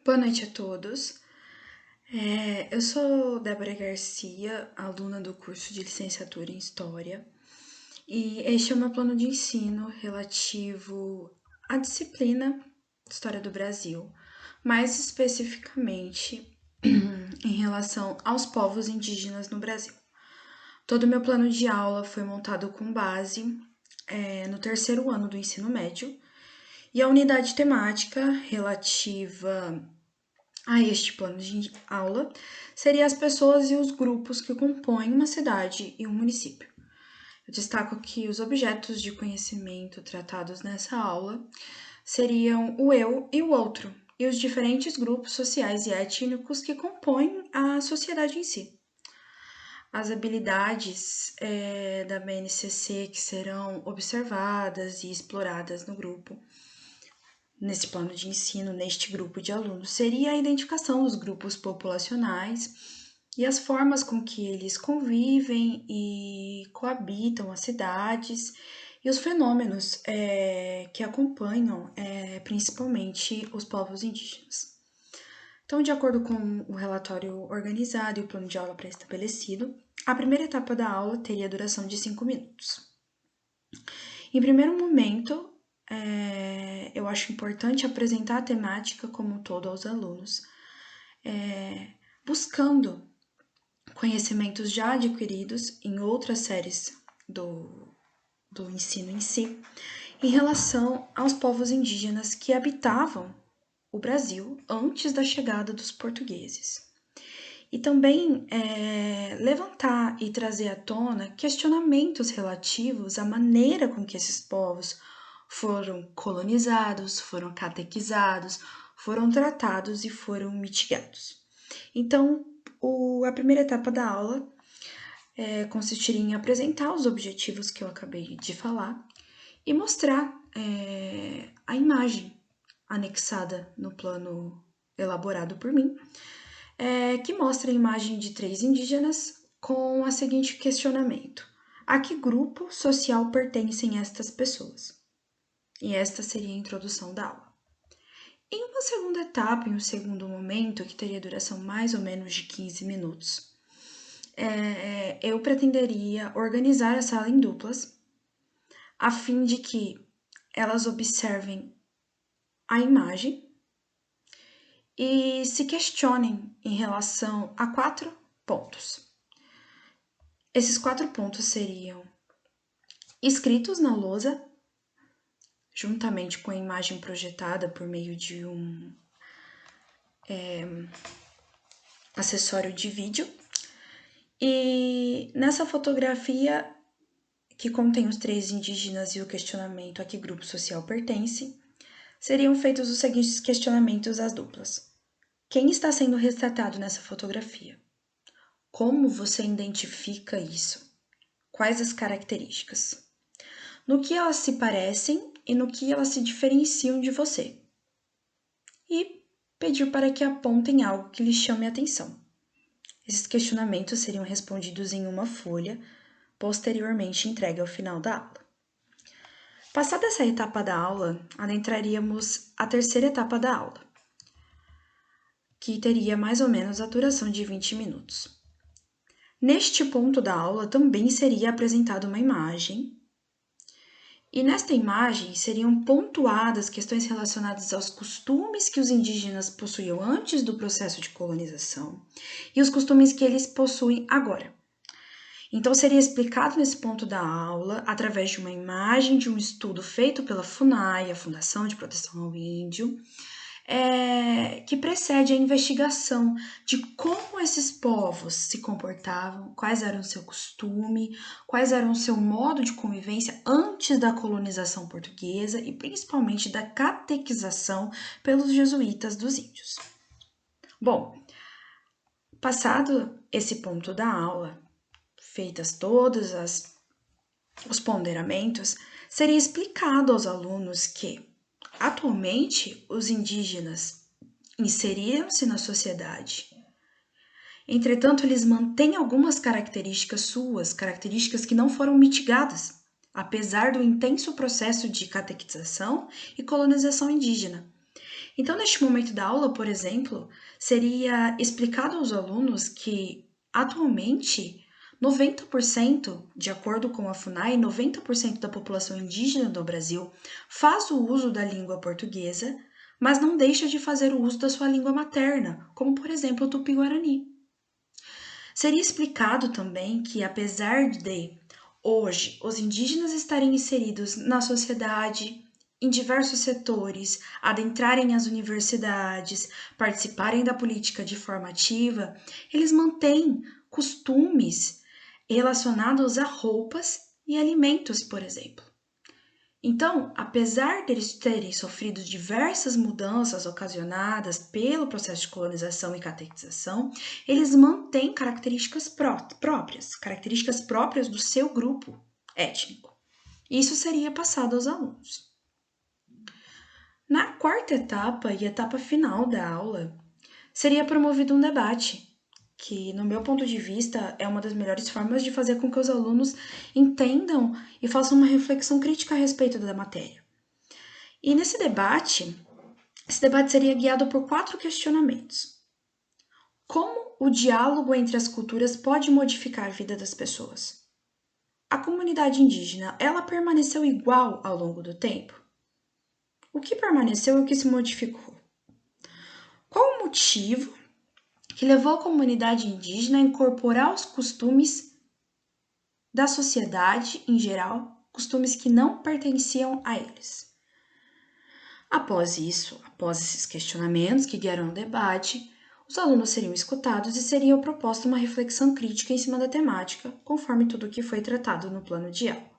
Boa noite a todos. Eu sou Débora Garcia, aluna do curso de licenciatura em História, e este é o meu plano de ensino relativo à disciplina História do Brasil, mais especificamente em relação aos povos indígenas no Brasil. Todo o meu plano de aula foi montado com base no terceiro ano do ensino médio, e a unidade temática relativa a este plano de aula seria as pessoas e os grupos que compõem uma cidade e um município. Eu destaco que os objetos de conhecimento tratados nessa aula seriam o eu e o outro, e os diferentes grupos sociais e étnicos que compõem a sociedade em si. As habilidades da BNCC que serão observadas e exploradas no grupo nesse plano de ensino, neste grupo de alunos, seria a identificação dos grupos populacionais e as formas com que eles convivem e coabitam as cidades e os fenômenos que acompanham principalmente os povos indígenas. Então, de acordo com o relatório organizado e o plano de aula pré-estabelecido, a primeira etapa da aula teria duração de 5 minutos. Em primeiro momento, eu acho importante apresentar a temática como um todo aos alunos, buscando conhecimentos já adquiridos em outras séries do ensino em si, em relação aos povos indígenas que habitavam o Brasil antes da chegada dos portugueses. E também levantar e trazer à tona questionamentos relativos à maneira com que esses povos foram colonizados, foram catequizados, foram tratados e foram mitigados. Então, a primeira etapa da aula consistiria em apresentar os objetivos que eu acabei de falar e mostrar a imagem anexada no plano elaborado por mim, que mostra a imagem de 3 indígenas com o seguinte questionamento: a que grupo social pertencem estas pessoas? E esta seria a introdução da aula. Em uma segunda etapa, em um segundo momento, que teria duração mais ou menos de 15 minutos, eu pretenderia organizar a sala em duplas, a fim de que elas observem a imagem e se questionem em relação a 4 pontos. Esses 4 pontos seriam escritos na lousa, juntamente com a imagem projetada por meio de um acessório de vídeo. E nessa fotografia, que contém os 3 indígenas e o questionamento a que grupo social pertence, seriam feitos os seguintes questionamentos às duplas: quem está sendo retratado nessa fotografia? Como você identifica isso? Quais as características? No que elas se parecem e no que elas se diferenciam de você? E pedir para que apontem algo que lhes chame a atenção. Esses questionamentos seriam respondidos em uma folha, posteriormente entregue ao final da aula. Passada essa etapa da aula, adentraríamos a terceira etapa da aula, que teria mais ou menos a duração de 20 minutos. Neste ponto da aula também seria apresentada uma imagem, e nesta imagem seriam pontuadas questões relacionadas aos costumes que os indígenas possuíam antes do processo de colonização e os costumes que eles possuem agora. Então, seria explicado nesse ponto da aula, através de uma imagem de um estudo feito pela FUNAI, a Fundação de Proteção ao Índio, que precede a investigação de como esses povos se comportavam, quais eram o seu costume, quais eram o seu modo de convivência antes da colonização portuguesa e principalmente da catequização pelos jesuítas dos índios. Bom, passado esse ponto da aula, feitas todos os ponderamentos, seria explicado aos alunos que, atualmente, os indígenas inseriram-se na sociedade. Entretanto, eles mantêm algumas características suas, características que não foram mitigadas, apesar do intenso processo de catequização e colonização indígena. Então, neste momento da aula, por exemplo, seria explicado aos alunos que, atualmente, 90%, de acordo com a FUNAI, 90% da população indígena do Brasil faz o uso da língua portuguesa, mas não deixa de fazer o uso da sua língua materna, como, por exemplo, o tupi-guarani. Seria explicado também que, apesar de hoje os indígenas estarem inseridos na sociedade, em diversos setores, adentrarem as universidades, participarem da política de forma ativa, eles mantêm costumes relacionados a roupas e alimentos, por exemplo. Então, apesar deles terem sofrido diversas mudanças ocasionadas pelo processo de colonização e catequização, eles mantêm características próprias do seu grupo étnico. Isso seria passado aos alunos. Na quarta etapa e etapa final da aula, seria promovido um debate, que, no meu ponto de vista, é uma das melhores formas de fazer com que os alunos entendam e façam uma reflexão crítica a respeito da matéria. E esse debate seria guiado por 4 questionamentos. Como o diálogo entre as culturas pode modificar a vida das pessoas? A comunidade indígena, ela permaneceu igual ao longo do tempo? O que permaneceu e o que se modificou? Qual o motivo que levou a comunidade indígena a incorporar os costumes da sociedade em geral, costumes que não pertenciam a eles? Após esses questionamentos que guiaram o debate, os alunos seriam escutados e seria proposta uma reflexão crítica em cima da temática, conforme tudo o que foi tratado no plano de aula.